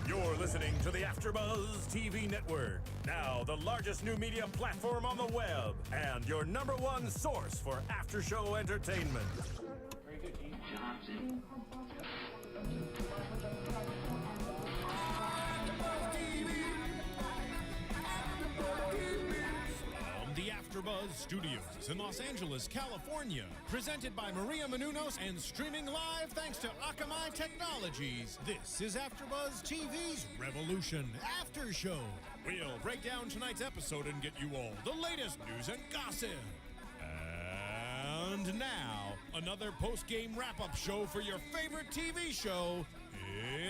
You're listening to the AFTERBUZZ TV network, now the largest new media platform on the web, and your #1 source for after-show entertainment. Very good, Dean. Johnson. From the AFTERBUZZ Studios in Los Angeles, California, presented by Maria Menounos and streaming live thanks to Akamai Technologies. This is AFTERBUZZ TV's Revolution After Show. We'll break down tonight's episode and get you all the latest news and gossip. And now, another post-game wrap-up show for your favorite TV show.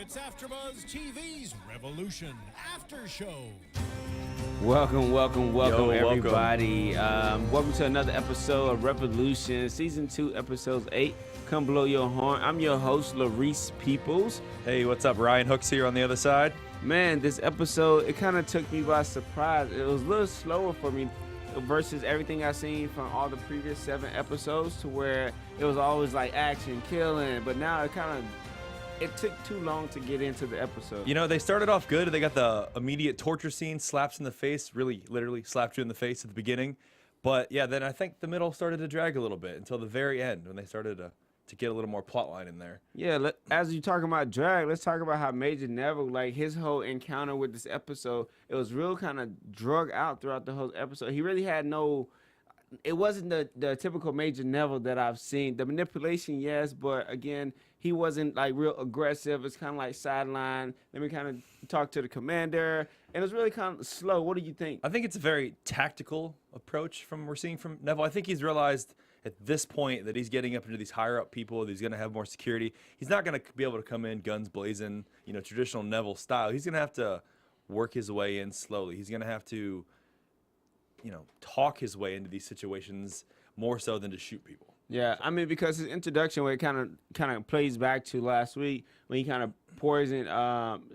It's AFTERBUZZ TV's Revolution After Show. Welcome, everybody. Welcome to another episode of Revolution, Season 2, Episode 8. Come blow your horn. I'm your host, Larice Peoples. Hey, what's up? Ryan Hooks here on the other side. Man, this episode, it kind of took me by surprise. It was a little slower for me versus everything I've seen from all the previous 7 episodes, to where it was always like action, killing, but now it took too long to get into the episode. You know, they started off good. They got the immediate torture scene, slaps in the face, really literally slapped you in the face at the beginning. But yeah, then I think the middle started to drag a little bit until the very end when they started to get a little more plot line in there. Yeah, as you talking about drag, let's talk about how Major Neville, like his whole encounter with this episode, it was real kind of drug out throughout the whole episode. He really had it wasn't the typical Major Neville that I've seen. The manipulation, yes, but again, he wasn't like real aggressive. It's kind of like sideline. Let me kind of talk to the commander, and it was really kind of slow. What do you think? I think it's a very tactical approach we're seeing from Neville. I think he's realized at this point that he's getting up into these higher up people, that he's going to have more security. He's not going to be able to come in guns blazing, traditional Neville style. He's going to have to work his way in slowly. He's going to have to talk his way into these situations more so than to shoot people. Yeah, I mean, because his introduction, where it kind of plays back to last week when he kind of poisoned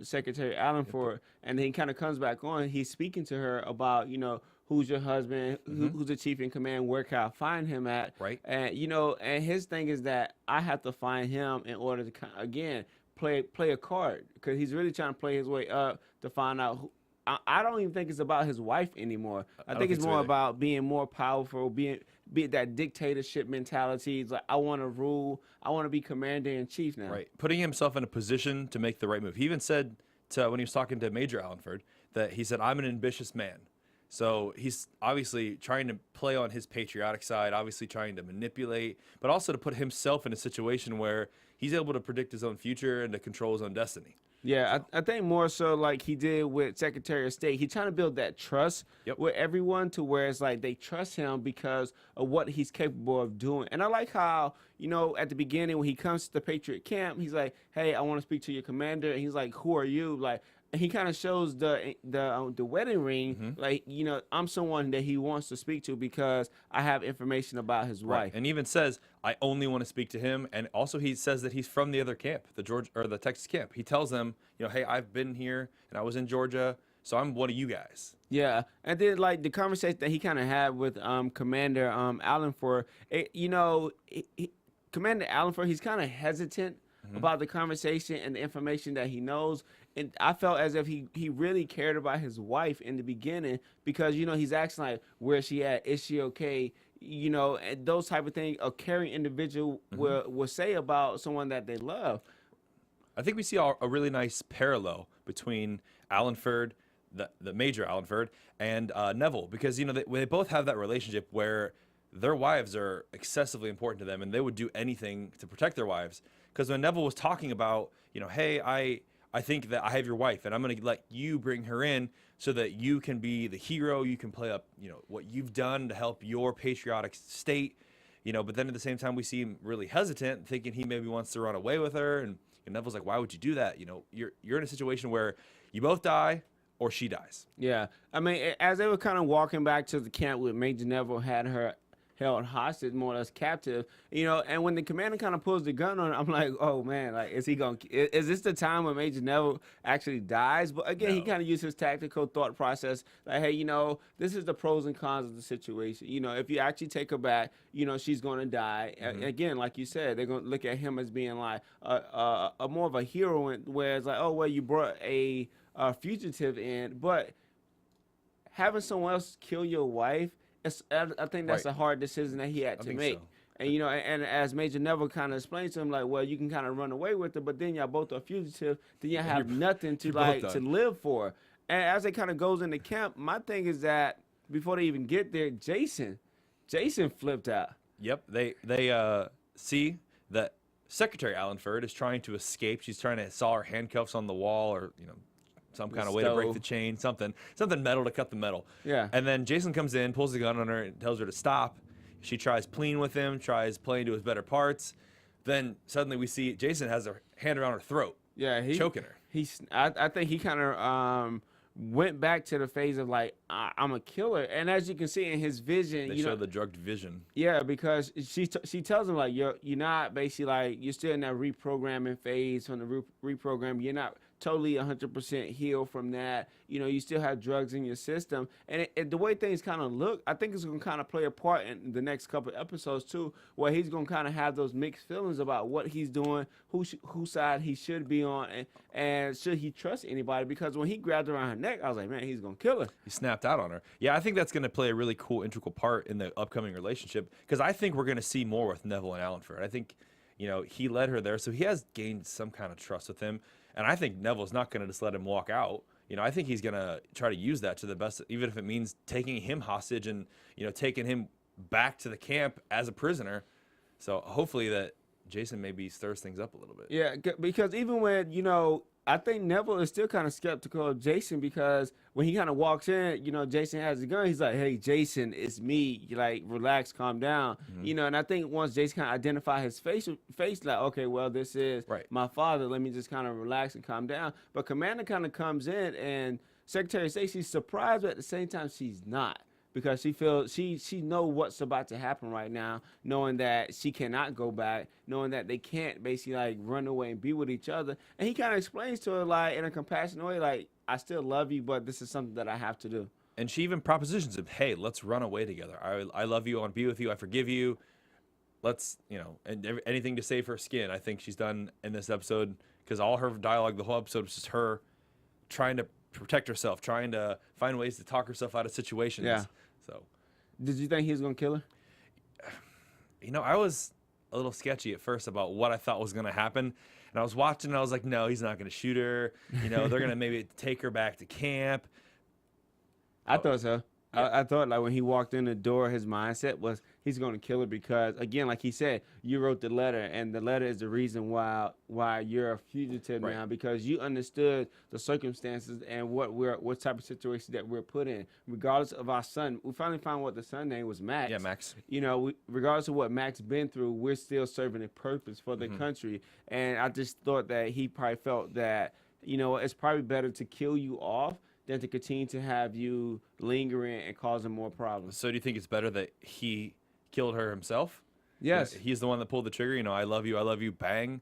Secretary Allenford, and then he kind of comes back on. He's speaking to her about, who's your husband, who's the chief in command, where can I find him at? Right. And and his thing is that I have to find him in order to again play a card, because he's really trying to play his way up to find out who. I don't even think it's about his wife anymore. I think it's more about being more powerful, be that dictatorship mentality. It's like, I want to rule. I want to be commander-in-chief now. Right. Putting himself in a position to make the right move. He even said when he was talking to Major Allenford that he said, I'm an ambitious man. So he's obviously trying to play on his patriotic side, obviously trying to manipulate, but also to put himself in a situation where he's able to predict his own future and to control his own destiny. Yeah, I think more so like he did with Secretary of State. He's trying to build that trust with everyone, to where it's like they trust him because of what he's capable of doing. And I like how, at the beginning when he comes to the Patriot camp, he's like, hey, I want to speak to your commander. And he's like, who are you? Like, and he kind of shows the wedding ring, like, I'm someone that he wants to speak to because I have information about his wife. And he even says, I only want to speak to him. And also he says that he's from the other camp, the Texas camp. He tells them, hey, I've been here and I was in Georgia, so I'm one of you guys. Yeah. And then like the conversation that he kind of had with Commander Allenford, Commander Allenford, he's kind of hesitant about the conversation and the information that he knows. And I felt as if he really cared about his wife in the beginning, because, he's asking, like, where's she at? Is she okay? And those type of things a caring individual will say about someone that they love. I think we see a really nice parallel between Allenford, the Major Allenford, and Neville, because, they both have that relationship where their wives are excessively important to them, and they would do anything to protect their wives. Because when Neville was talking about, hey, I think that I have your wife, and I'm going to let you bring her in so that you can be the hero. You can play up, what you've done to help your patriotic state, But then at the same time, we see him really hesitant, thinking he maybe wants to run away with her. And Neville's like, why would you do that? You're in a situation where you both die or she dies. Yeah. I mean, as they were kind of walking back to the camp with Major Neville had her held hostage, more or less captive, you know. And when the commander kind of pulls the gun on, I'm like, oh man, like is this the time when Major Neville actually dies? But again, he kind of used his tactical thought process, like, hey, you know, this is the pros and cons of the situation. You know, if you actually take her back, you know, she's going to die. Again, like you said, they're going to look at him as being like a more of a hero, where it's like, oh well, you brought a fugitive in, but having someone else kill your wife, I think that's a hard decision that he had to make. So. And you know, and as Major Neville kind of explained to him, like, well, you can kind of run away with it, but then y'all both are fugitive, then you have nothing to to live for. And as it kind of goes into camp, my thing is that before they even get there, Jason flipped out. Yep, they see that Secretary Allenford is trying to escape. She's trying to saw her handcuffs on the wall, or you know, some kind of way to break the chain, something metal to cut the metal. Yeah. And then Jason comes in, pulls the gun on her, and tells her to stop. She tries pleading with him, tries playing to his better parts. Then suddenly we see Jason has her hand around her throat. Yeah, choking her. I think he kind of went back to the phase of like, I'm a killer. And as you can see in his vision, they show the drugged vision. Yeah, because she tells him like you're not basically like, you're still in that reprogramming phase from the reprogram. You're not totally 100% healed from that. You know, you still have drugs in your system, and the way things kind of look, I think it's going to kind of play a part in the next couple of episodes too, where he's going to kind of have those mixed feelings about what he's doing, whose side he should be on, and should he trust anybody? Because when he grabbed around her neck, I was like, man, he's going to kill her. He snapped out on her. Yeah, I think that's going to play a really cool, integral part in the upcoming relationship, because I think we're going to see more with Neville and Allenford. I think, you know, he led her there, so he has gained some kind of trust with him. And I think Neville's not going to just let him walk out. You know, I think he's going to try to use that to the best, even if it means taking him hostage and, you know, taking him back to the camp as a prisoner. So hopefully that Jason maybe stirs things up a little bit. Yeah, because even when, you know, I think Neville is still kind of skeptical of Jason, because when he kind of walks in, you know, Jason has a gun. He's like, hey, Jason, it's me. You like, relax, calm down. You know, and I think once Jason kind of identify his face, like, okay, well, this is my father. Let me just kind of relax and calm down. But Commander kind of comes in, and Secretary of State, she's surprised, but at the same time, she's not. Because she feels she know what's about to happen right now, knowing that she cannot go back, knowing that they can't basically like run away and be with each other. And he kind of explains to her like in a compassionate way, like, I still love you, but this is something that I have to do. And she even propositions him, hey, let's run away together. I love you. I want to be with you. I forgive you. Let's, you know, and anything to save her skin. I think she's done in this episode, because all her dialogue, the whole episode, was just her trying to protect herself, trying to find ways to talk herself out of situations. Yeah. So, did you think he was gonna kill her? You know, I was a little sketchy at first about what I thought was gonna happen, and I was watching, and I was like, no, he's not gonna shoot her. You know, they're gonna maybe take her back to camp. I thought so. Yeah. I thought like when he walked in the door, his mindset was he's going to kill her because, again, like he said, you wrote the letter, and the letter is the reason why you're a fugitive now, because you understood the circumstances and what type of situation that we're put in. Regardless of our son, we finally found what the son name was, Max. Yeah, Max. You know, regardless of what Max been through, we're still serving a purpose for the country. And I just thought that he probably felt that, you know, it's probably better to kill you off than to continue to have you lingering and causing more problems. So do you think it's better that he killed her himself? Yes. You know, he's the one that pulled the trigger, you know, I love you, bang.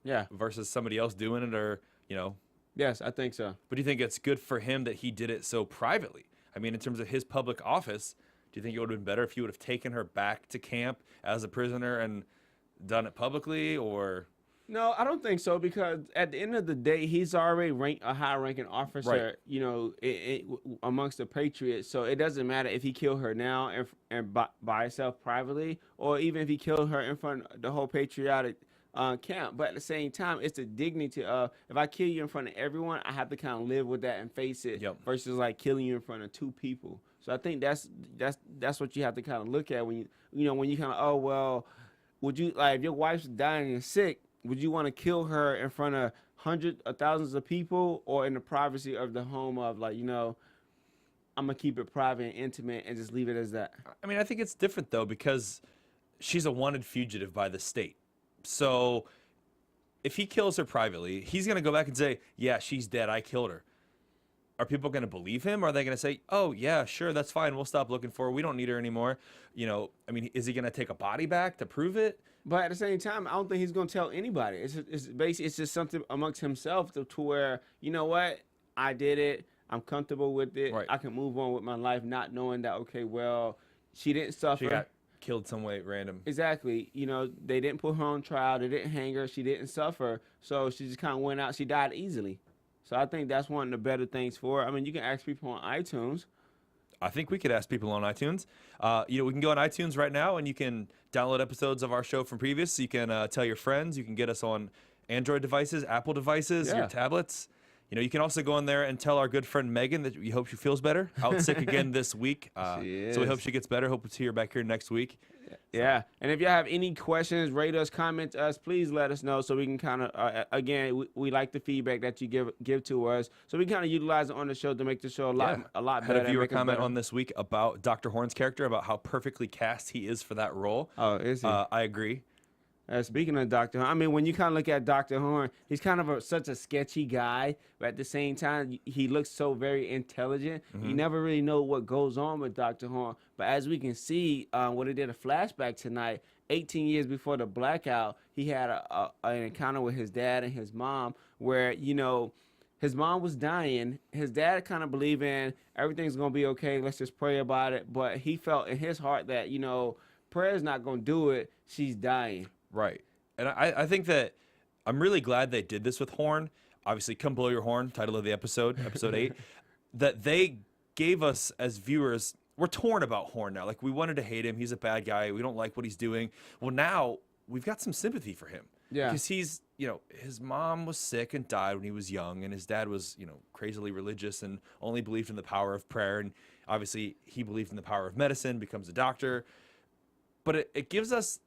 Yeah. Versus somebody else doing it, or, you know. Yes, I think so. But do you think it's good for him that he did it so privately? I mean, in terms of his public office, do you think it would have been better if he would have taken her back to camp as a prisoner and done it publicly, or... No, I don't think so, because at the end of the day, he's already ranked a high-ranking officer, you know, amongst the Patriots. So it doesn't matter if he killed her now and by himself privately, or even if he killed her in front of the whole patriotic camp. But at the same time, it's the dignity of, if I kill you in front of everyone, I have to kind of live with that and face it, versus like killing you in front of two people. So I think that's what you have to kind of look at when you kind of, oh, well, would you, like, if your wife's dying and sick, would you want to kill her in front of hundreds of thousands of people, or in the privacy of the home of, like, you know, I'm going to keep it private and intimate and just leave it as that? I mean, I think it's different, though, because she's a wanted fugitive by the state. So if he kills her privately, he's going to go back and say, yeah, she's dead. I killed her. are people going to believe him? Or are they going to say, oh, yeah, sure, that's fine. We'll stop looking for her. We don't need her anymore. You know, I mean, is he going to take a body back to prove it? But at the same time, I don't think he's going to tell anybody. It's basically, it's just something amongst himself to where, you know what, I did it. I'm comfortable with it. Right. I can move on with my life, not knowing that, okay, well, she didn't suffer. She got killed some way random. Exactly. You know, they didn't put her on trial. They didn't hang her. She didn't suffer. So she just kind of went out. She died easily. So I think that's one of the better things for her. I mean, you can ask people on iTunes. I think we could ask people on iTunes. You know, we can go on iTunes right now, and you can download episodes of our show from previous. You can tell your friends. You can get us on Android devices, Apple devices, your tablets. You know, you can also go in there and tell our good friend Megan that we hope she feels better. Out sick again this week. So we hope she gets better. Hope to see her back here next week. Yeah. And if y'all have any questions, rate us, comment us, please let us know so we can kind of, again, we like the feedback that you give to us. So we kind of utilize it on the show to make the show a lot better. Had a viewer comment on this week about Dr. Horn's character, about how perfectly cast he is for that role. Oh, is he? I agree. Speaking of Dr. Horn, I mean, when you kind of look at Dr. Horn, he's kind of such a sketchy guy, but at the same time, he looks so very intelligent. You never really know what goes on with Dr. Horn. But as we can see, when they did a flashback tonight, 18 years before the blackout, he had an encounter with his dad and his mom where, you know, his mom was dying. His dad kind of believed in everything's going to be okay. Let's just pray about it. But he felt in his heart that, you know, prayer's not going to do it. She's dying. Right. And I think that I'm really glad they did this with Horn. Obviously, Come Blow Your Horn, title of the episode 8, that they gave us as viewers, we're torn about Horn now. Like, we wanted to hate him. He's a bad guy. We don't like what he's doing. Well, now we've got some sympathy for him. Yeah. Because he's, you know, his mom was sick and died when he was young, and his dad was, you know, crazily religious and only believed in the power of prayer. And obviously, he believed in the power of medicine, becomes a doctor. But it gives us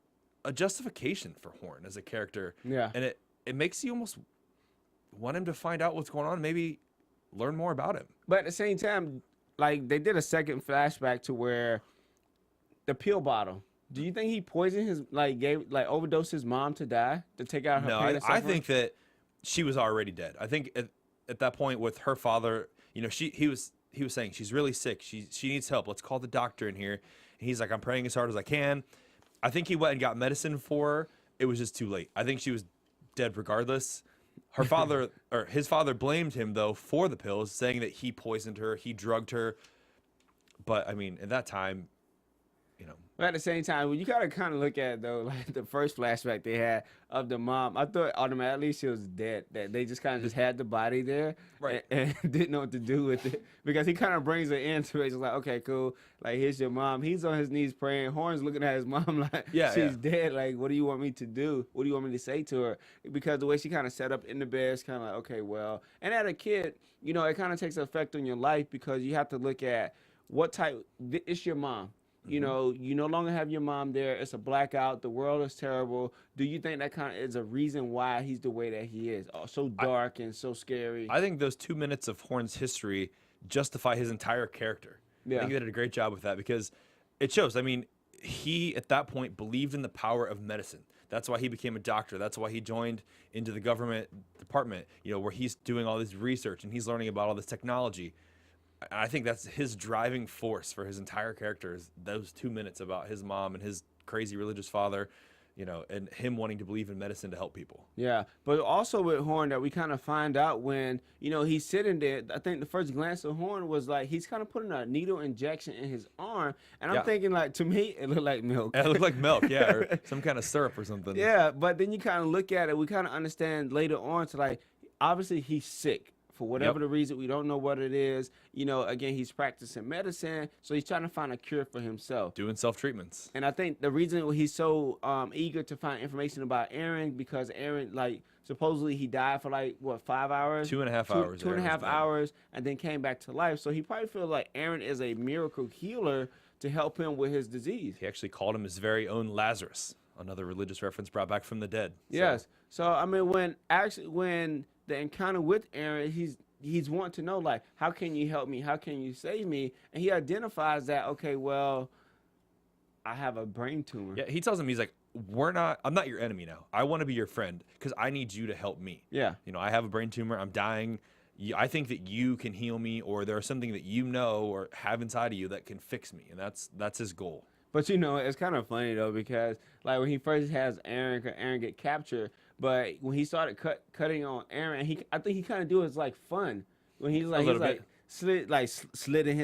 a justification for Horn as a character. Yeah. And it makes you almost want him to find out what's going on, maybe learn more about him. But at the same time, like, they did a second flashback to where the pill bottle. Do you think he poisoned his, overdosed his mom to die, to take out her pain and I suffering? think that she was already dead. I think at that point with her father, you know, he was saying she's really sick. She needs help. Let's call the doctor in here. And he's like, I'm praying as hard as I can. I think he went and got medicine for her. It was just too late. I think she was dead regardless. Her father, or his father, blamed him, though, for the pills, saying that he poisoned her, he drugged her. But, I mean, at that time, you know. But at the same time, when you gotta kind of look at it, though, like the first flashback they had of the mom, I thought automatically she was dead. That they just kind of just had the body there, right, and didn't know what to do with it, because he kind of brings her into it. Just like, okay, cool, like, here's your mom. He's on his knees praying. Horn's looking at his mom like, she's dead. Like, what do you want me to do? What do you want me to say to her? Because the way she kind of set up in the bed is kind of like, okay, well, and as a kid, you know, it kind of takes an effect on your life, because you have to look at what type. It's your mom. You know, you no longer have your mom there. It's a blackout. The world is terrible. Do you think that kind of is a reason why he's the way that he is? Oh, so dark and so scary. I think those 2 minutes of Horn's history justify his entire character. Yeah. I think he did a great job with that, because it shows. I mean, he, at that point, believed in the power of medicine. That's why he became a doctor. That's why he joined into the government department, you know, where he's doing all this research and he's learning about all this technology. I think that's his driving force for his entire character, is those 2 minutes about his mom and his crazy religious father, you know, and him wanting to believe in medicine to help people. Yeah, but also with Horn that we kind of find out when, you know, he's sitting there, I think the first glance of Horn was like he's kind of putting a needle injection in his arm, and I'm thinking, like, to me, it looked like milk. It looked like milk, yeah, or some kind of syrup or something. Yeah, but then you kind of look at it, we kind of understand later on to, like, obviously he's sick. For whatever the reason, we don't know what it is. You know, again, he's practicing medicine, so he's trying to find a cure for himself. Doing self-treatments. And I think the reason he's so eager to find information about Aaron, because Aaron, like, supposedly he died for, like, what, 5 hours? 2.5 hours. 2.5 hours, and then came back to life. So he probably feels like Aaron is a miracle healer to help him with his disease. He actually called him his very own Lazarus, another religious reference brought back from the dead. Yes. So, I mean, when the encounter with Aaron, he's wanting to know, like, how can you help me? How can you save me? And he identifies that, okay, well, I have a brain tumor. Yeah, he tells him, he's like, I'm not your enemy now. I want to be your friend because I need you to help me. Yeah. You know, I have a brain tumor. I'm dying. I think that you can heal me, or there's something that you know or have inside of you that can fix me, and that's his goal. But you know, it's kind of funny though, because like when he first has Aaron get captured, but when he started cutting on Aaron, I think he kind of do it as like fun. When he's like slid in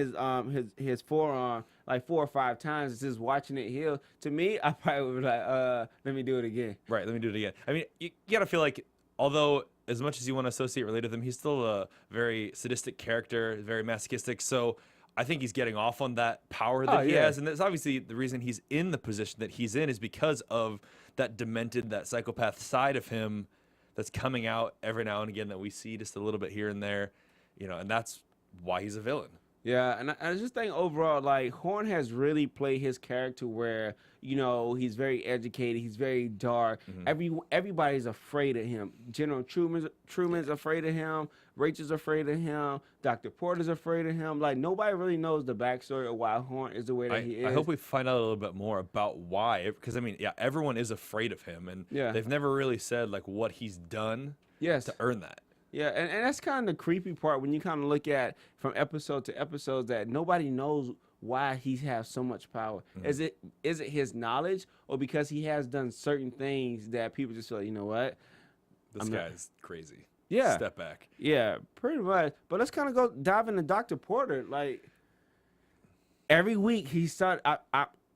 his forearm like 4 or 5 times, just watching it heal. To me, I probably would be like, let me do it again. Right, let me do it again. I mean, you gotta feel like, although as much as you want to associate relate with him, he's still a very sadistic character, very masochistic. So I think he's getting off on that power that he has, and that's obviously the reason he's in the position that he's in, is because of that demented, that psychopath side of him that's coming out every now and again, that we see just a little bit here and there, you know, and that's why he's a villain. Yeah, and I just think overall, like, Horn has really played his character where, you know, he's very educated, he's very dark. Everybody's afraid of him. General Truman's afraid of him. Rachel's afraid of him. Dr. Porter's afraid of him. Like, nobody really knows the backstory of why Horn is the way that he is. I hope we find out a little bit more about why, because I mean, yeah, everyone is afraid of him, and they've never really said like what he's done to earn that. Yeah, and that's kind of the creepy part when you kind of look at from episode to episode, that nobody knows why he has so much power. Is it his knowledge, or because he has done certain things that people just feel, you know what? This guy's crazy. Yeah. Step back. Yeah, pretty much. But let's kind of go dive into Dr. Porter. Like, every week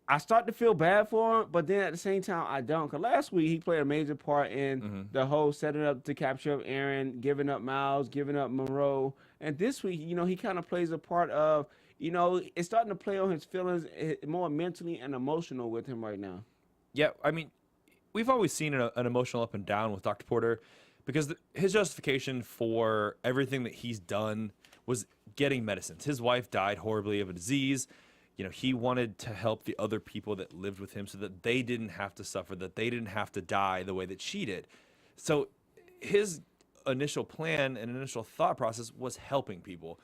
I start to feel bad for him, but then at the same time, I don't. Because last week, he played a major part in the whole setting up to capture of Aaron, giving up Miles, giving up Monroe. And this week, you know, he kind of plays a part of, you know, it's starting to play on his feelings more mentally and emotional with him right now. Yeah, I mean, we've always seen an emotional up and down with Dr. Porter, because his justification for everything that he's done was getting medicines. His wife died horribly of a disease. You know, he wanted to help the other people that lived with him so that they didn't have to suffer, that they didn't have to die the way that she did. So his initial plan and initial thought process was helping people.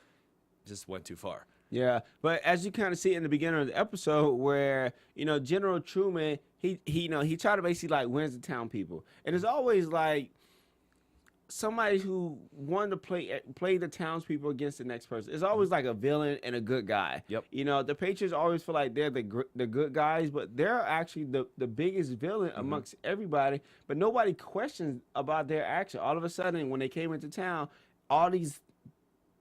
Just went too far. Yeah, but as you kind of see in the beginning of the episode, where, you know, General Truman, he tried to basically like wins the town people, and it's always like somebody who wanted to play the townspeople against the next person. It's always like a villain and a good guy. Yep. You know, the Patriots always feel like they're the good guys, but they're actually the biggest villain amongst everybody. But nobody questions about their action. All of a sudden, when they came into town, all these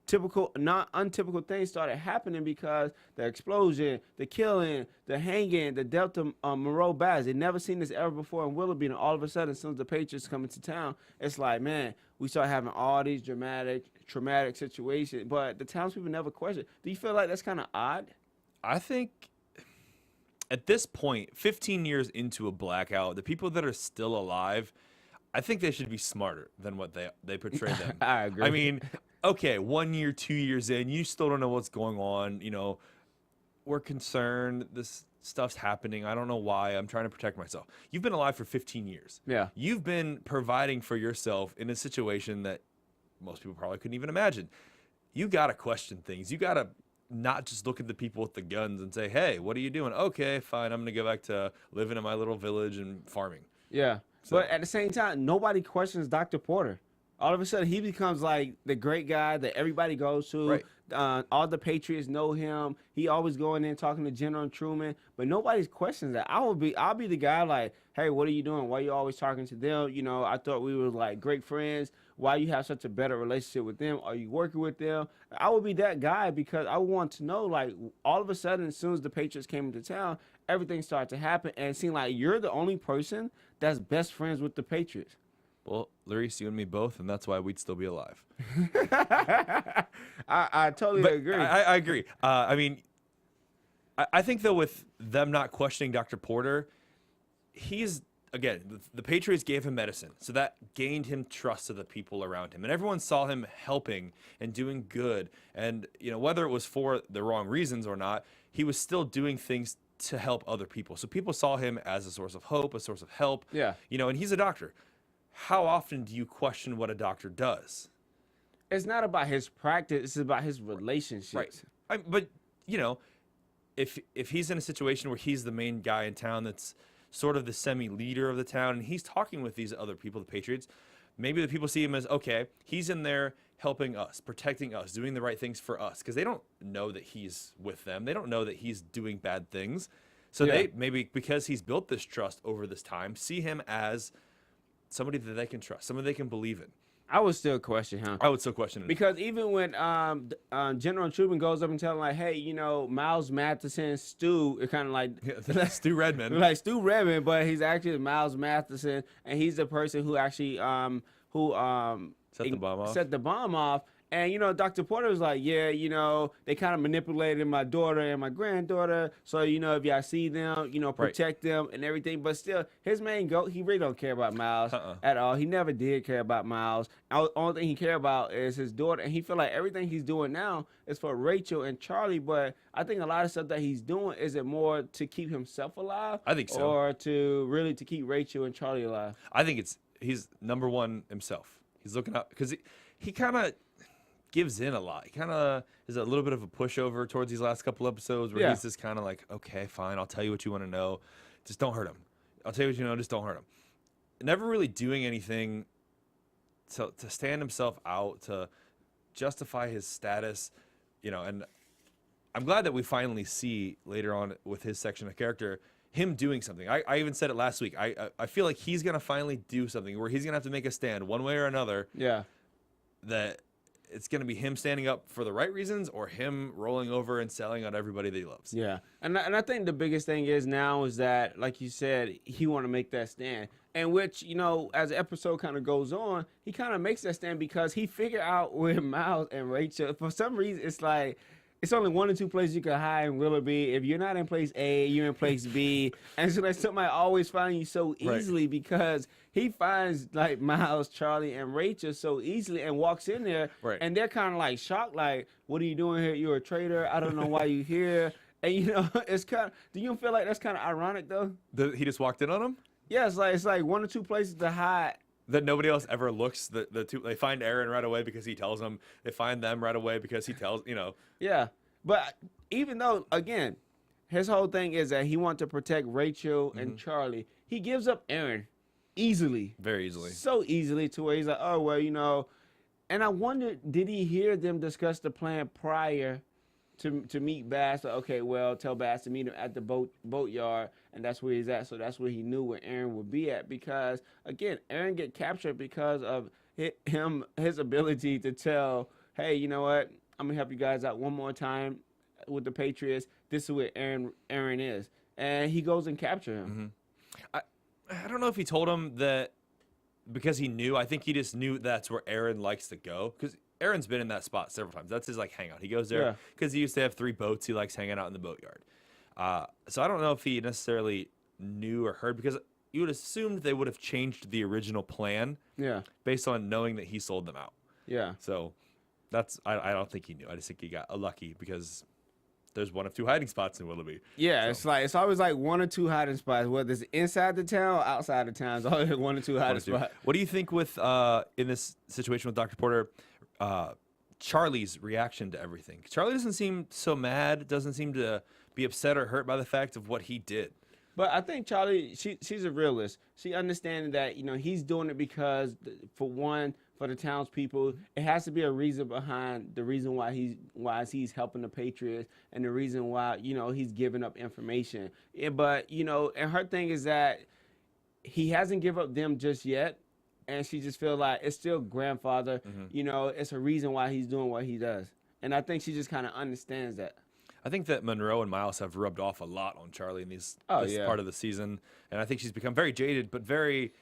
typical, not untypical things started happening, because the explosion, the killing, the hanging, the Delta Monroe battles. They never seen this ever before in Willoughby, and all of a sudden, as soon as the Patriots come into town, it's like, man, we start having all these traumatic situations, but the townspeople never question. Do you feel like that's kind of odd? I think at this point, 15 years into a blackout, the people that are still alive, I think they should be smarter than what they portray them. I agree. I mean, okay, 1 year, 2 years in, you still don't know what's going on. You know, we're concerned. This stuff's happening. I don't know why. I'm trying to protect myself. You've been alive for 15 years. Yeah. You've been providing for yourself in a situation that most people probably couldn't even imagine. You got to question things. You got to not just look at the people with the guns and say, hey, what are you doing? Okay, fine. I'm going to go back to living in my little village and farming. Yeah. So, but at the same time, nobody questions Dr. Porter. All of a sudden, he becomes like the great guy that everybody goes to. Right. All the Patriots know him. He always going in talking to General Truman, but nobody's questions that. I'll be the guy like, hey, what are you doing? Why are you always talking to them? You know, I thought we were like great friends. Why you have such a better relationship with them? Are you working with them? I would be that guy, because I want to know, like, all of a sudden, as soon as the Patriots came into town, everything started to happen, and it seemed like you're the only person that's best friends with the Patriots. Well, Larice, you and me both, and that's why we'd still be alive. I totally agree. I agree. I mean, I think, though, with them not questioning Dr. Porter, he's, again, the Patriots gave him medicine, so that gained him trust of the people around him. And everyone saw him helping and doing good. And, you know, whether it was for the wrong reasons or not, he was still doing things to help other people. So people saw him as a source of hope, a source of help. Yeah. You know, and he's a doctor. How often do you question what a doctor does? It's not about his practice. It's about his relationships. Right. But, you know, if he's in a situation where he's the main guy in town that's sort of the semi-leader of the town, and he's talking with these other people, the Patriots, maybe the people see him as, okay, he's in there helping us, protecting us, doing the right things for us, because they don't know that he's with them. They don't know that he's doing bad things. So they maybe, because he's built this trust over this time, see him as somebody that they can trust, somebody they can believe in. I would still question him. I would still question it. Because even when General Truman goes up and tells him, like, hey, you know, Miles Matheson, Stu, it's kind of like Stu Redmond. Like Stu Redmond, but he's actually Miles Matheson, and he's the person who actually set the bomb off. And, you know, Dr. Porter was like, yeah, you know, they kind of manipulated my daughter and my granddaughter. So, you know, if y'all see them, you know, protect them and everything. But still, his main goal, he really don't care about Miles at all. He never did care about Miles. The only thing he care about is his daughter. And he feel like everything he's doing now is for Rachel and Charlie. But I think a lot of stuff that he's doing, is it more to keep himself alive? I think so. Or to keep Rachel and Charlie alive? I think he's number one himself. He's looking up because he kind of gives in a lot. He kind of is a little bit of a pushover towards these last couple episodes where he's just kind of like, okay, fine, I'll tell you what you want to know. Just don't hurt him. I'll tell you what you know, just don't hurt him. Never really doing anything to stand himself out, to justify his status, you know, and I'm glad that we finally see later on with his section of character him doing something. I even said it last week. I feel like he's going to finally do something where he's going to have to make a stand one way or another. Yeah. That it's going to be him standing up for the right reasons or him rolling over and selling out everybody that he loves. Yeah. And I think the biggest thing is now is that, like you said, he want to make that stand. And which, you know, as the episode kind of goes on, he kind of makes that stand because he figured out where Miles and Rachel, for some reason, it's like, it's only one or two places you can hide in Willoughby. If you're not in place A, you're in place B. And so like somebody always find you so easily because he finds like Miles, Charlie, and Rachel so easily and walks in there. Right. And they're kind of like shocked, like, what are you doing here? You're a traitor. I don't know why you're here. And, you know, it's kind of, do you feel like that's kind of ironic, though? He just walked in on him? Yeah, it's like one or two places to hide. That nobody else ever looks. The two, they find Aaron right away because he tells them. They find them right away because he tells, you know. Yeah. But even though, again, his whole thing is that he wants to protect Rachel and Charlie, he gives up Aaron easily. Very easily. So easily to where he's like, oh, well, you know. And I wonder, did he hear them discuss the plan prior to meet Bass? Like, okay, well, tell Bass to meet him at the boatyard, and that's where he's at. So that's where he knew where Aaron would be at. Because, again, Aaron get captured because of his ability to tell, hey, you know what? I'm going to help you guys out one more time with the Patriots. This is where Aaron is. And he goes and captures him. I don't know if he told him that because he knew. I think he just knew that's where Aaron likes to go. Because Aaron's been in that spot several times. That's his, like, hangout. He goes there because he used to have 3 boats. He likes hanging out in the boatyard. So I don't know if he necessarily knew or heard, because you would assume they would have changed the original plan based on knowing that he sold them out. Yeah. So I don't think he knew. I just think he got lucky because there's one of 2 hiding spots in Willoughby. Yeah, so. it's always like 1 or 2 hiding spots, whether it's inside the town or outside the town. It's always 1 or 2 hiding spots. What do you think with in this situation with Dr. Porter, Charlie's reaction to everything? Charlie doesn't seem so mad, doesn't seem to be upset or hurt by the fact of what he did. But I think Charlie, she's a realist. She understands that, you know, he's doing it because, for one, for the townspeople, it has to be a reason behind the reason why he's helping the Patriots and the reason why, you know, he's giving up information. But, you know, and her thing is that he hasn't given up them just yet, and she just feels like it's still grandfather. You know, it's a reason why he's doing what he does. And I think she just kind of understands that. I think that Monroe and Miles have rubbed off a lot on Charlie in this part of the season. And I think she's become very jaded, but very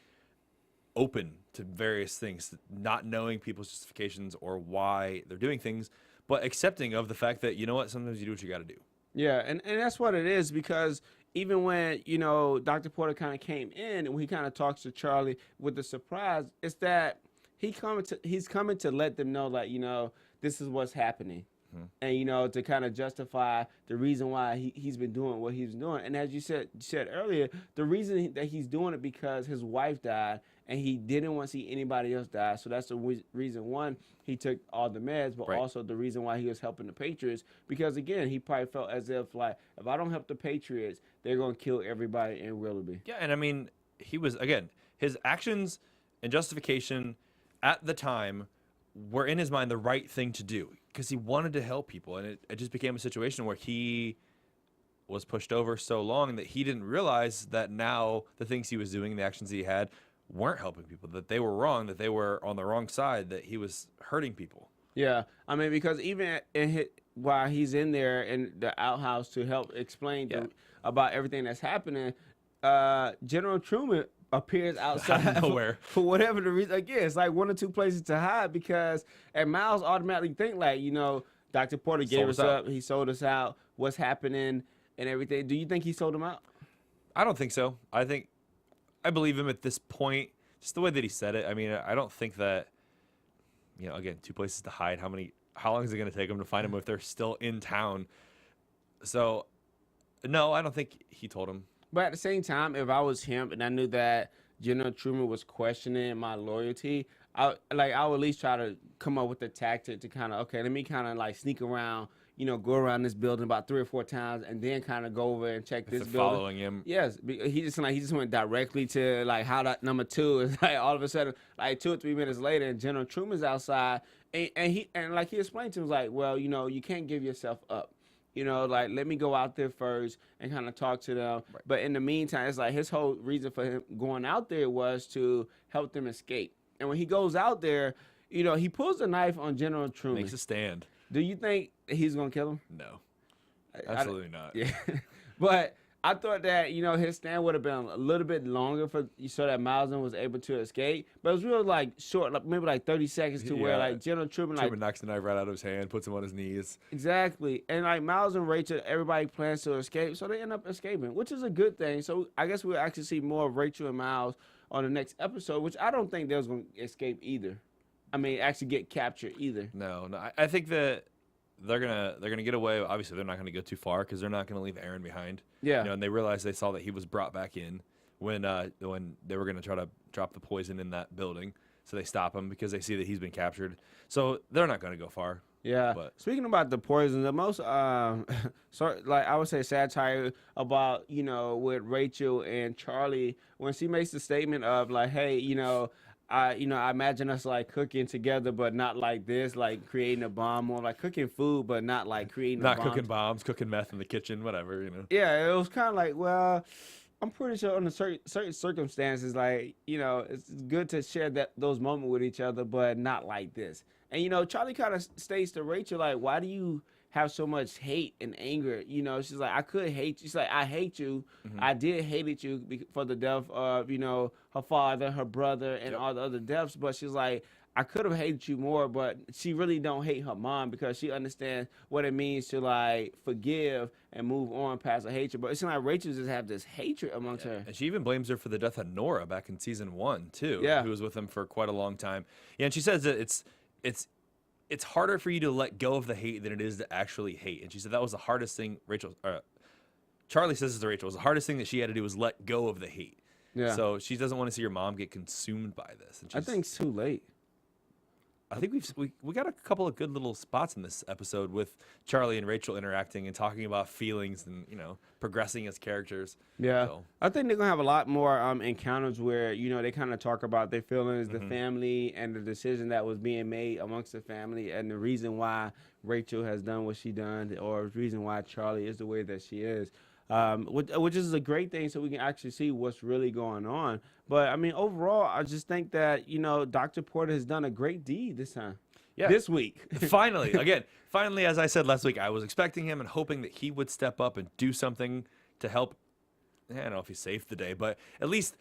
open to various things, not knowing people's justifications or why they're doing things, but accepting of the fact that, you know what, sometimes you do what you got to do. Yeah, and that's what it is, because even when, you know, Dr. Porter kind of came in and he kind of talks to Charlie with the surprise, it's that he's coming to let them know, like, you know, this is what's happening. And, you know, to kind of justify the reason why he's been doing what he's doing. And as you said earlier, the reason that he's doing it because his wife died and he didn't want to see anybody else die. So that's the reason, one, he took all the meds, but also the reason why he was helping the Patriots. Because, again, he probably felt as if, like, if I don't help the Patriots, they're going to kill everybody in Willoughby. Yeah, and I mean, he was, again, his actions and justification at the time were in his mind the right thing to do because he wanted to help people, and it just became a situation where he was pushed over so long that he didn't realize that now the things he was doing, the actions he had, weren't helping people, that they were wrong, that they were on the wrong side, that he was hurting people. Yeah, I mean, because even while he's in there in the outhouse to help explain about everything that's happening, General Truman appears outside nowhere for whatever the reason. Again, it's like one or two places to hide and Miles automatically think like, Dr. Porter gave us up, he sold us out, what's happening and everything. Do you think he sold him out? I don't think so. I believe him at this point, just the way that he said it. I mean, I don't think that, again, two places to hide. How long is it going to take them to find him if they're still in town? So, no, I don't think he told him. But at the same time, if I was him and I knew that General Truman was questioning my loyalty, I would at least try to come up with a tactic to kind of, let me kind of like sneak around, go around this building about 3 or 4 times and then kind of go over and check this building. Following him. Yes, he just went directly to like hideout number 2. It's like all of a sudden, like 2 or 3 minutes later, and General Truman's outside, and like he explained to him, like, well, you can't give yourself up. Like, let me go out there first and kind of talk to them. Right. But in the meantime, it's like his whole reason for him going out there was to help them escape. And when he goes out there, he pulls a knife on General Truman. Makes a stand. Do you think he's going to kill him? No. Absolutely not. Yeah. But I thought that, his stand would have been a little bit longer so that Miles was able to escape. But it was real, like, short, like maybe like 30 seconds to where, like, General Truman knocks the knife right out of his hand, puts him on his knees. Exactly. And, like, Miles and Rachel, everybody plans to escape, so they end up escaping, which is a good thing. So I guess we'll actually see more of Rachel and Miles on the next episode, which I don't think they was going to escape either. I mean, actually get captured either. No. I think that they're gonna get away. Obviously, they're not gonna go too far because they're not gonna leave Aaron behind. Yeah. And they realized they saw that he was brought back in when they were gonna try to drop the poison in that building. So they stop him because they see that he's been captured. So they're not gonna go far. Yeah. But speaking about the poison, the most like I would say satire about with Rachel and Charlie when she makes the statement of like, hey, I imagine us like cooking together, but not like this, like creating a bomb, or like cooking food, but not like creating a bomb. Not cooking bombs, cooking meth in the kitchen, whatever, Yeah, it was kind of like, well, I'm pretty sure under certain circumstances, like, it's good to share those moments with each other, but not like this. And, Charlie kind of states to Rachel, like, why do you have so much hate and anger? She's like, I could hate you. She's like, I hate you. Mm-hmm. I did hate you for the death of, her father, her brother, and all the other deaths. But she's like, I could have hated you more, but she really don't hate her mom because she understands what it means to, like, forgive and move on past a hatred. But it's like Rachel just have this hatred amongst her. And she even blames her for the death of Nora back in season 1, too. Yeah. Who was with him for quite a long time. Yeah, and she says that it's harder for you to let go of the hate than it is to actually hate. And she said that was the hardest thing Charlie says to Rachel, was the hardest thing that she had to do was let go of the hate. Yeah. So she doesn't want to see her mom get consumed by this. And I think it's too late. I think we got a couple of good little spots in this episode with Charlie and Rachel interacting and talking about feelings and progressing as characters. Yeah, so. I think they're gonna have a lot more encounters where they kind of talk about their feelings, the family, and the decision that was being made amongst the family, and the reason why Rachel has done what she done, or the reason why Charlie is the way that she is. Which is a great thing, so we can actually see what's really going on. But I mean, overall, I just think that Dr. Porter has done a great deed this time. Yeah, this week. Finally, as I said last week, I was expecting him and hoping that he would step up and do something to help. I don't know if he saved the day, but at least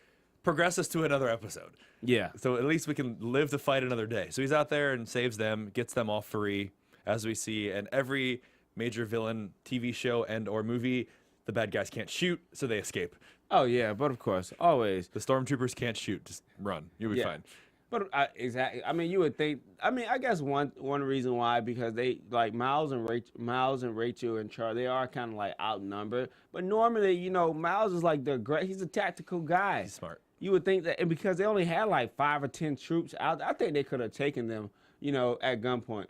progress us to another episode. Yeah. So at least we can live to fight another day. So he's out there and saves them, gets them all free, as we see in every major villain TV show and or movie. The bad guys can't shoot, so they escape. Oh, yeah, but of course, always. The stormtroopers can't shoot, just run. You'll be fine. But exactly. I mean, you would think. I mean, I guess one reason why, because they like Miles and Rachel and Charlie, they are kind of like outnumbered. But normally, Miles is like he's a tactical guy. He's smart. You would think that, and because they only had like 5 or 10 troops out, I think they could have taken them, at gunpoint.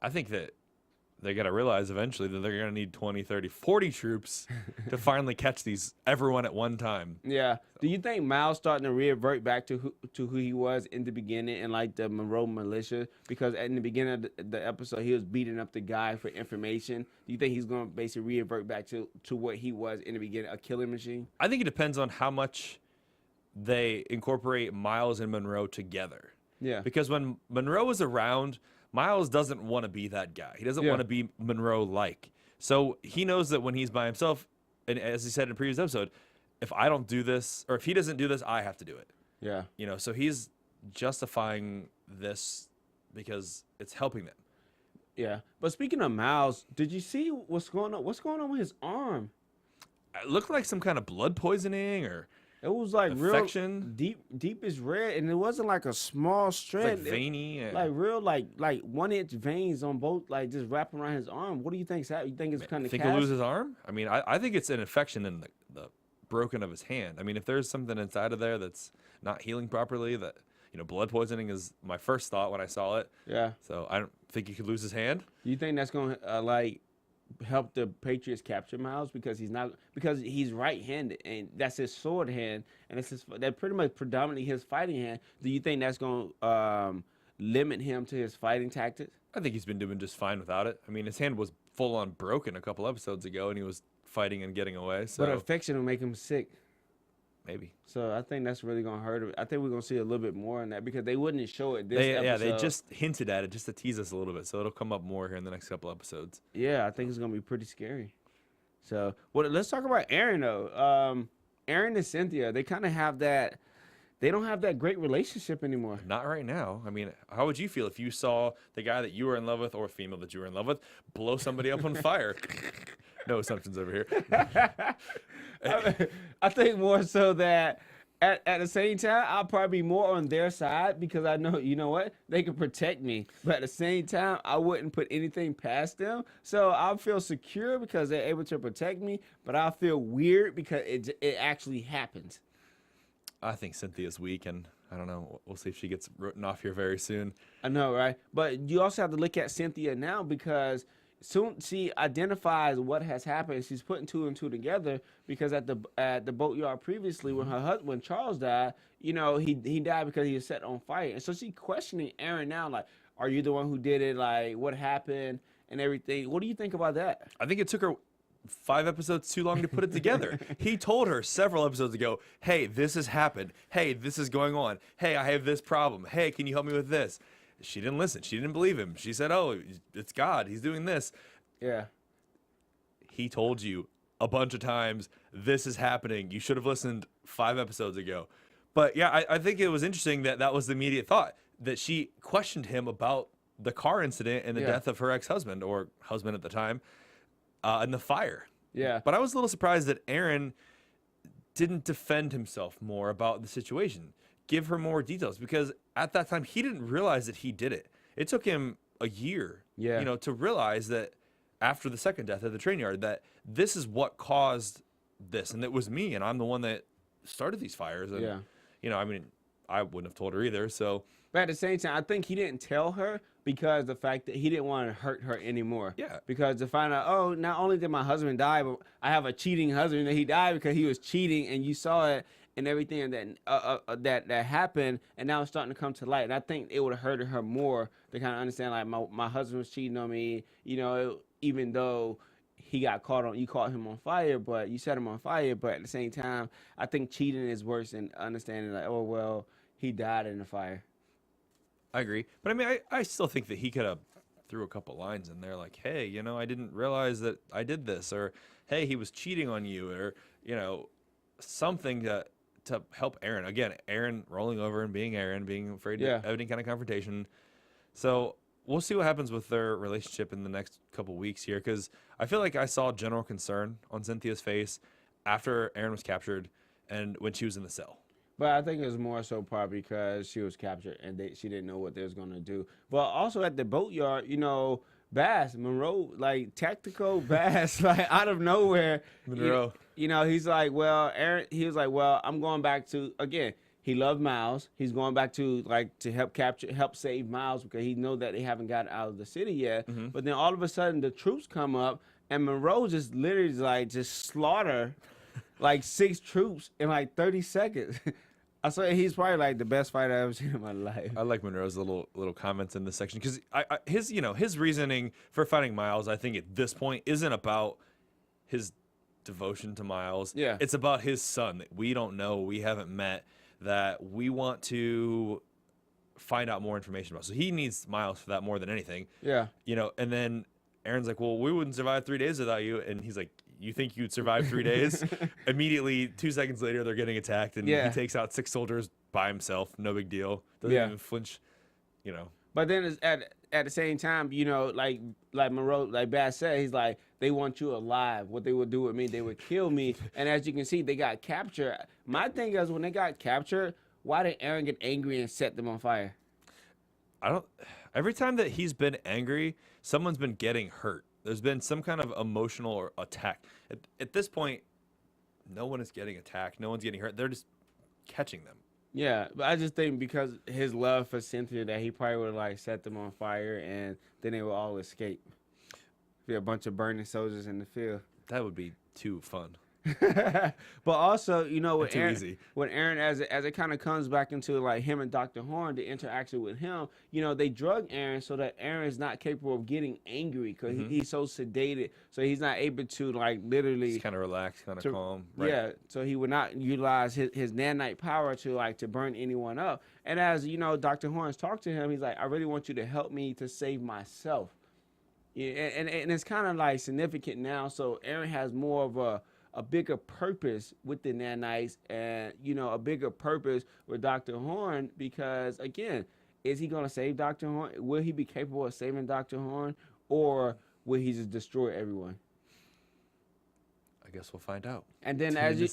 I think that they got to realize eventually that they're going to need 20, 30, 40 troops to finally catch everyone at one time. Yeah. Do you think Miles starting to revert back to who he was in the beginning and like the Monroe militia? Because in the beginning of the episode, he was beating up the guy for information. Do you think he's going to basically revert back to what he was in the beginning, a killing machine? I think it depends on how much they incorporate Miles and Monroe together. Yeah. Because when Monroe is around, Miles doesn't want to be that guy. He doesn't want to be Monroe-like. So he knows that when he's by himself, and as he said in a previous episode, if I don't do this, or if he doesn't do this, I have to do it. Yeah. You know, so he's justifying this because it's helping them. Yeah. But speaking of Miles, did you see what's going on? What's going on with his arm? It looked like some kind of blood poisoning or It was like infection. real deep as red, and it wasn't like a small It's strand. like veiny. Like real, like 1-inch veins on both, like just wrapping around his arm. What do you think's happening? You think it's kind of think he'll lose his arm? I mean, I think it's an infection in the broken of his hand. I mean, if there's something inside of there that's not healing properly, that, you know, blood poisoning is my first thought when I saw it. Yeah. So I don't think he could lose his hand. You think that's going to like help the Patriots capture Miles because he's right-handed and that's his sword hand and that's pretty much predominantly his fighting hand. Do you think that's going to limit him to his fighting tactics? I think he's been doing just fine without it. I mean, his hand was full on broken a couple episodes ago, and he was fighting and getting away. So But infection will make him sick. maybe. So I think that's really going to hurt him. I think we're going to see a little bit more on that because they wouldn't show it this episode. Yeah, they just hinted at it just to tease us a little bit, so it'll come up more here in the next couple episodes. Yeah, I think it's going to be pretty scary. So, well, let's talk about Aaron, though. Aaron and Cynthia, they kind of have that. They don't have that great relationship anymore. Not right now. I mean, how would you feel if you saw the guy that you were in love with or female that you were in love with blow somebody up on fire? No assumptions over here. I think more so that at the same time, I'll probably be more on their side because I know, you know what, they can protect me. But at the same time, I wouldn't put anything past them. So I'll feel secure because they're able to protect me, but I'll feel weird because it actually happens. I think Cynthia's weak, and I don't know. We'll see if she gets written off here very soon. I know, right? But you also have to look at Cynthia now because soon she identifies what has happened. She's putting two and two together because at the boatyard previously when Charles died, you know, he died because he was set on fire. And so she's questioning Aaron now, like, are you the one who did it? Like, what happened and everything? What do you think about that? I think it took her 5 episodes too long to put it together. He told her several episodes ago, hey, this has happened. Hey, this is going on. Hey, I have this problem. Hey, can you help me with this? She didn't listen. She didn't believe him. She said, oh, it's God. He's doing this. Yeah. He told you a bunch of times, this is happening. You should have listened 5 episodes ago. But yeah, I think it was interesting that was the immediate thought, that she questioned him about the car incident and the death of her ex-husband, or husband at the time, and the fire. Yeah. But I was a little surprised that Aaron didn't defend himself more about the situation, give her more details, because at that time he didn't realize that he did it. It took him a year, you know, to realize that after the second death at the train yard, that this is what caused this, and it was me, and I'm the one that started these fires. And, you know, I mean, I wouldn't have told her either. So, but at the same time, I think he didn't tell her because the fact that he didn't want to hurt her anymore. Yeah. Because to find out, oh, not only did my husband die, but I have a cheating husband, that he died because he was cheating, and you saw it and everything that happened, and now it's starting to come to light. And I think it would have hurted her more to kind of understand, like, my husband was cheating on me, you know, even though he got you caught him on fire, but you set him on fire. But at the same time, I think cheating is worse than understanding, like, oh, well, he died in the fire. I agree. But I mean, I still think that he could have threw a couple lines in there like, hey, you know, I didn't realize that I did this, or hey, he was cheating on you, or, you know, something to help Aaron. Again, Aaron rolling over and being Aaron, being afraid of any kind of confrontation. So we'll see what happens with their relationship in the next couple weeks here, because I feel like I saw general concern on Cynthia's face after Aaron was captured and when she was in the cell. But I think it was more so probably because she was captured and she didn't know what they was going to do. But also at the boatyard, you know, Bass, Monroe, like tactical Bass, like out of nowhere. Monroe. You know, he's like, well, Aaron, he was like, well, I'm going back to, again, He loved Miles. He's going back to help save Miles because he know that they haven't gotten out of the city yet. But then all of a sudden the troops come up and Monroe just literally just slaughter like 6 troops in like 30 seconds. I say he's probably like the best fighter I've ever seen in my life. I like Monroe's little comments in this section because his reasoning for fighting Miles, I think at this point isn't about his devotion to Miles. Yeah, it's about his son that we don't know, we haven't met, that we want to find out more information about. So he needs Miles for that more than anything. Yeah, and then Aaron's like, well, we wouldn't survive 3 days without you, and he's like, you think you'd survive 3 days? Immediately, 2 seconds later, they're getting attacked, and he takes out 6 soldiers by himself. No big deal. Doesn't even flinch, But then at the same time, like Monroe, like Bass said, he's like, they want you alive. What they would do with me, they would kill me. And as you can see, they got captured. My thing is, when they got captured, why did Aaron get angry and set them on fire? Every time that he's been angry, someone's been getting hurt. There's been some kind of emotional attack. At this point, no one is getting attacked. No one's getting hurt. They're just catching them. Yeah, but I just think because his love for Cynthia that he probably would have set them on fire and then they would all escape. Be a bunch of burning soldiers in the field. That would be too fun. But also, with Aaron, easy. When Aaron, as it kind of comes back into like him and Dr. Horn, the interaction with him, they drug Aaron so that Aaron is not capable of getting angry because he's so sedated, so he's not able to like literally. He's kind of relaxed, kind of calm. Right? Yeah, so he would not utilize his nanite power to burn anyone up. And as Dr. Horn's talked to him, he's like, I really want you to help me to save myself. Yeah, and it's kind of like significant now. So Aaron has more of a bigger purpose with the nanites and, a bigger purpose with Dr. Horn because, again, is he going to save Dr. Horn? Will he be capable of saving Dr. Horn or will he just destroy everyone? I guess we'll find out. And then as you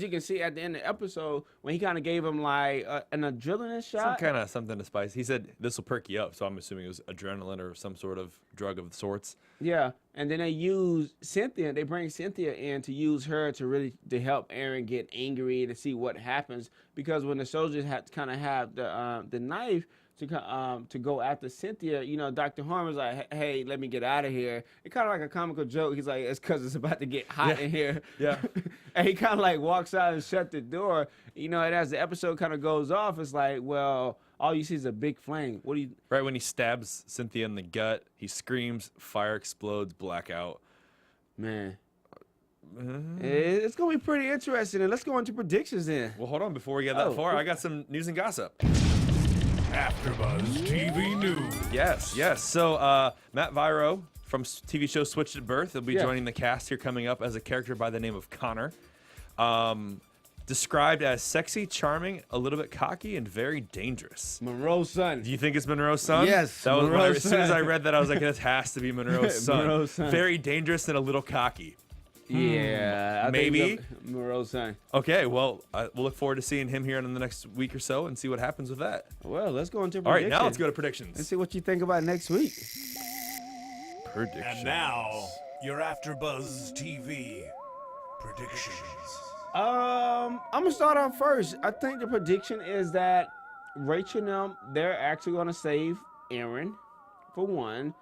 can see at the end of the episode, when he kind of gave him like an adrenaline shot. Some kind of something to spice. He said this will perk you up. So I'm assuming it was adrenaline or some sort of drug of sorts. Yeah. And then they use Cynthia. They bring Cynthia in to use her to help Aaron get angry to see what happens. Because when the soldiers had to kind of have the knife to go after Cynthia, Dr. Horn was like, hey, let me get out of here. It's kind of like a comical joke. He's like, it's because it's about to get hot in here. Yeah. And he kind of like walks out and shut the door. And as the episode kind of goes off, it's like, well, all you see is a big flame. What do you... Right when he stabs Cynthia in the gut, he screams, fire explodes, blackout. Man. It's going to be pretty interesting. And let's go into predictions then. Well, hold on. Before we get that far, I got some news and gossip. AfterBuzz TV News. Yes. So Matt Viro from TV show Switched at Birth will be joining the cast here coming up as a character by the name of Connor. Described as sexy, charming, a little bit cocky, and very dangerous. Monroe's son. Do you think it's Monroe's son? Yes. That was as soon as I read that, I was like, this has to be Monroe's son. Monroe's son. Very dangerous and a little cocky. Yeah, maybe Monroe's son. Okay, well, we'll look forward to seeing him here in the next week or so and see what happens with that. Well, let's go into predictions. All right, now let's go to predictions. Let's see what you think about next week. Predictions. And now, your AfterBuzz TV predictions. I'm gonna start off first. I think the prediction is that Rachel and them, they're actually gonna save Aaron, for one.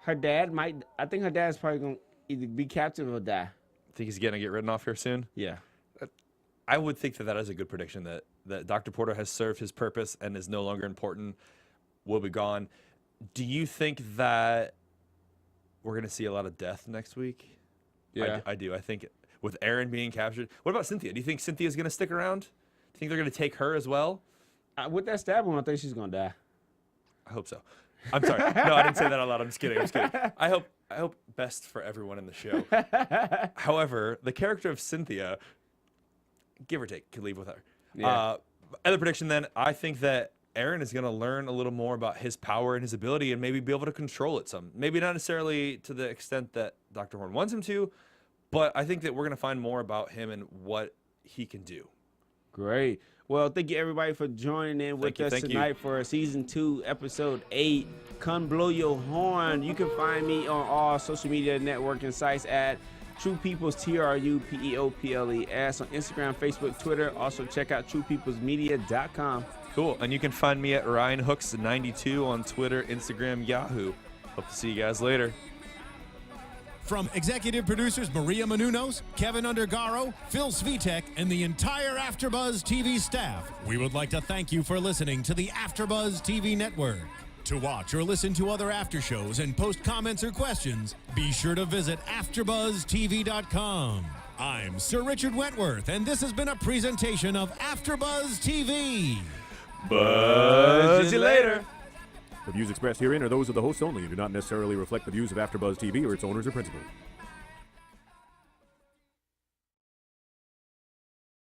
Her dad might. I think her dad's probably gonna either be captive or die. Think he's gonna get ridden off here soon? Yeah. I would think that is a good prediction, that Dr. Porter has served his purpose and is no longer important, will be gone. Do you think that we're going to see a lot of death next week? Yeah. I do. I think with Aaron being captured. What about Cynthia? Do you think Cynthia's going to stick around? Do you think they're going to take her as well? With that stab wound, I think she's going to die. I hope so. I'm sorry. No, I didn't say that out loud. I'm just kidding. I hope best for everyone in the show. However, the character of Cynthia, give or take, could leave with her. Yeah. Other prediction then, I think that Aaron is going to learn a little more about his power and his ability and maybe be able to control it some. Maybe not necessarily to the extent that Dr. Horn wants him to, but I think that we're going to find more about him and what he can do. Great. Well, thank you everybody for joining in with us tonight for season 2, episode 8. Come blow your horn. You can find me on all social media networking sites at True Peoples, TruPeoples on Instagram, Facebook, Twitter. Also check out TruePeoplesMedia.com. Cool. And you can find me at RyanHooks92 on Twitter, Instagram, Yahoo. Hope to see you guys later. From executive producers Maria Menounos, Kevin Undergaro, Phil Svitek, and the entire AfterBuzz TV staff, we would like to thank you for listening to the AfterBuzz TV network. To watch or listen to other after shows and post comments or questions, be sure to visit AfterBuzzTV.com. I'm Sir Richard Wentworth, and this has been a presentation of AfterBuzz TV. Buzz you later. The views expressed herein are those of the hosts only and do not necessarily reflect the views of AfterBuzz TV or its owners or principals.